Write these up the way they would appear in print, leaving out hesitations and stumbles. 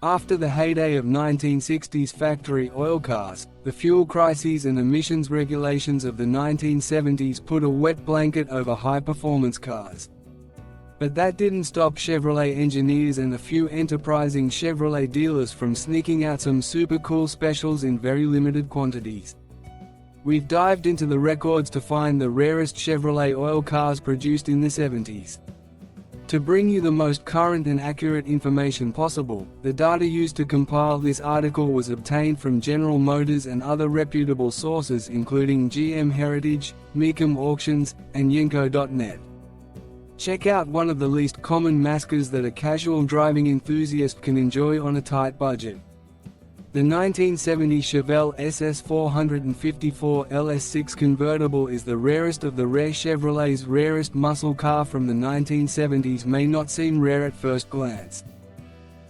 After the heyday of 1960s factory oil cars, the fuel crises and emissions regulations of the 1970s put a wet blanket over high-performance cars. But that didn't stop Chevrolet engineers and a few enterprising Chevrolet dealers from sneaking out some super cool specials in very limited quantities. We've dived into the records to find the rarest Chevrolet oil cars produced in the 70s. To bring you the most current and accurate information possible, the data used to compile this article was obtained from General Motors and other reputable sources including GM Heritage, Mecum Auctions, and Yenko.net. Check out one of the least common maslcars that a casual driving enthusiast can enjoy on a tight budget. The 1970 Chevelle SS 454 LS6 convertible is the rarest of the rare. Chevrolet's rarest muscle car from the 1970s may not seem rare at first glance.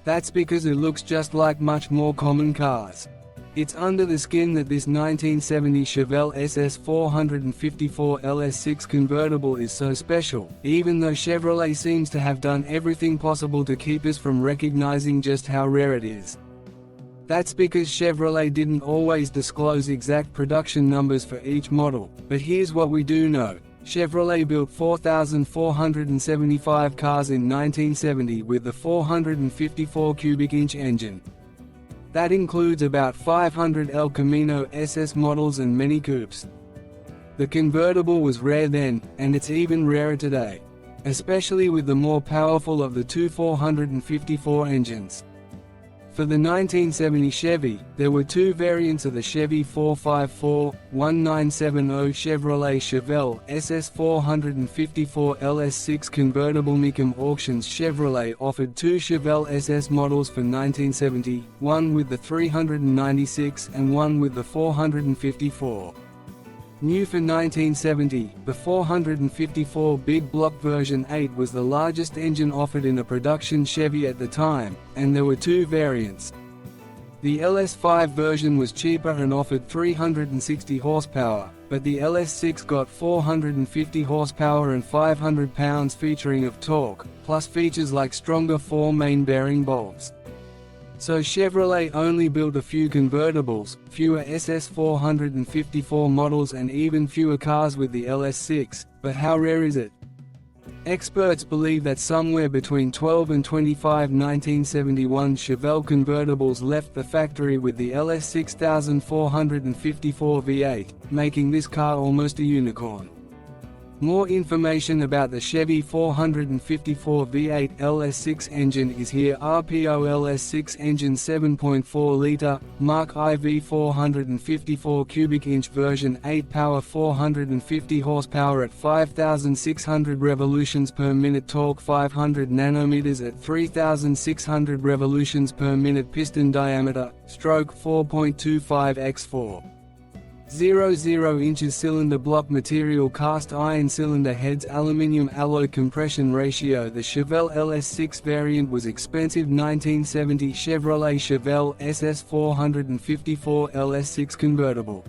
That's because it looks just like much more common cars. It's under the skin that this 1970 Chevelle SS 454 LS6 convertible is so special, even though Chevrolet seems to have done everything possible to keep us from recognizing just how rare it is. That's because Chevrolet didn't always disclose exact production numbers for each model, but here's what we do know. Chevrolet built 4,475 cars in 1970 with the 454 cubic inch engine. That includes about 500 El Camino SS models and many coupes. The convertible was rare then, and it's even rarer today, especially with the more powerful of the two 454 engines. For the 1970 Chevy, there were two variants of the Chevy 454-1970 Chevrolet Chevelle SS 454 LS6 convertible. Mecum Auctions Chevrolet offered two Chevelle SS models for 1970, one with the 396 and one with the 454. New for 1970, the 454 Big Block version 8 was the largest engine offered in a production Chevy at the time, and there were two variants. The LS5 version was cheaper and offered 360 horsepower, but the LS6 got 450 horsepower and 500 pounds featuring of torque, plus features like stronger 4 main bearing bolts. So Chevrolet only built a few convertibles, fewer SS 454 models and even fewer cars with the LS6, but how rare is it? Experts believe that somewhere between 12 and 25 1971 Chevelle convertibles left the factory with the LS 6454 V8, making this car almost a unicorn. More information about the Chevy 454 V8 LS6 engine is here. RPO LS6 engine 7.4-liter, Mark IV 454 cubic inch version 8 power 450 horsepower at 5,600 revolutions per minute, torque 500 nanometers at 3,600 revolutions per minute, piston diameter, stroke 4.25 x 4.00 inches, cylinder block material cast iron cylinder heads, aluminium alloy, compression ratio. The Chevelle LS6 variant was expensive. 1970 Chevrolet Chevelle SS 454 LS6 convertible.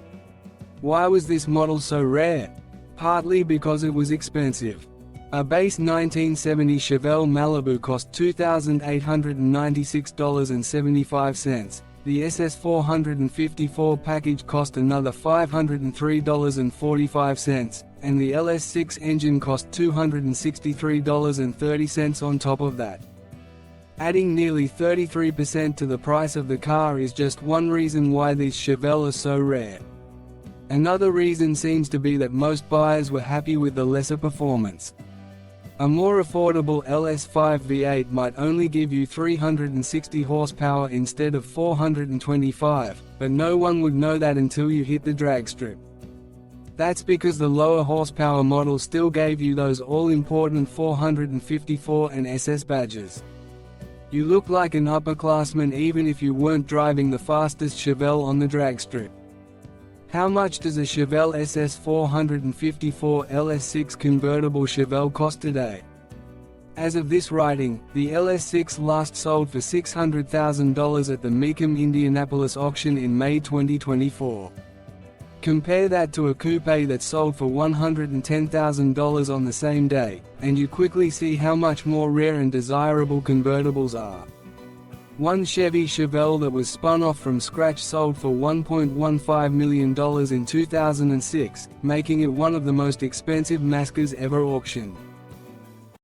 Why was this model so rare? Partly because it was expensive. A base 1970 Chevelle Malibu cost $2,896.75. The SS 454 package cost another $503.45, and the LS6 engine cost $263.30 on top of that. Adding nearly 33% to the price of the car is just one reason why these Chevelle are so rare. Another reason seems to be that most buyers were happy with the lesser performance. A more affordable LS5 V8 might only give you 360 horsepower instead of 425, but no one would know that until you hit the drag strip. That's because the lower horsepower model still gave you those all-important 454 and SS badges. You look like an upperclassman even if you weren't driving the fastest Chevelle on the drag strip. How much does a Chevelle SS 454 LS6 convertible Chevelle cost today? As of this writing, the LS6 last sold for $600,000 at the Mecum Indianapolis auction in May 2024. Compare that to a coupe that sold for $110,000 on the same day, and you quickly see how much more rare and desirable convertibles are. One Chevy Chevelle that was spun off from scratch sold for $1.15 million in 2006, making it one of the most expensive maslcars ever auctioned.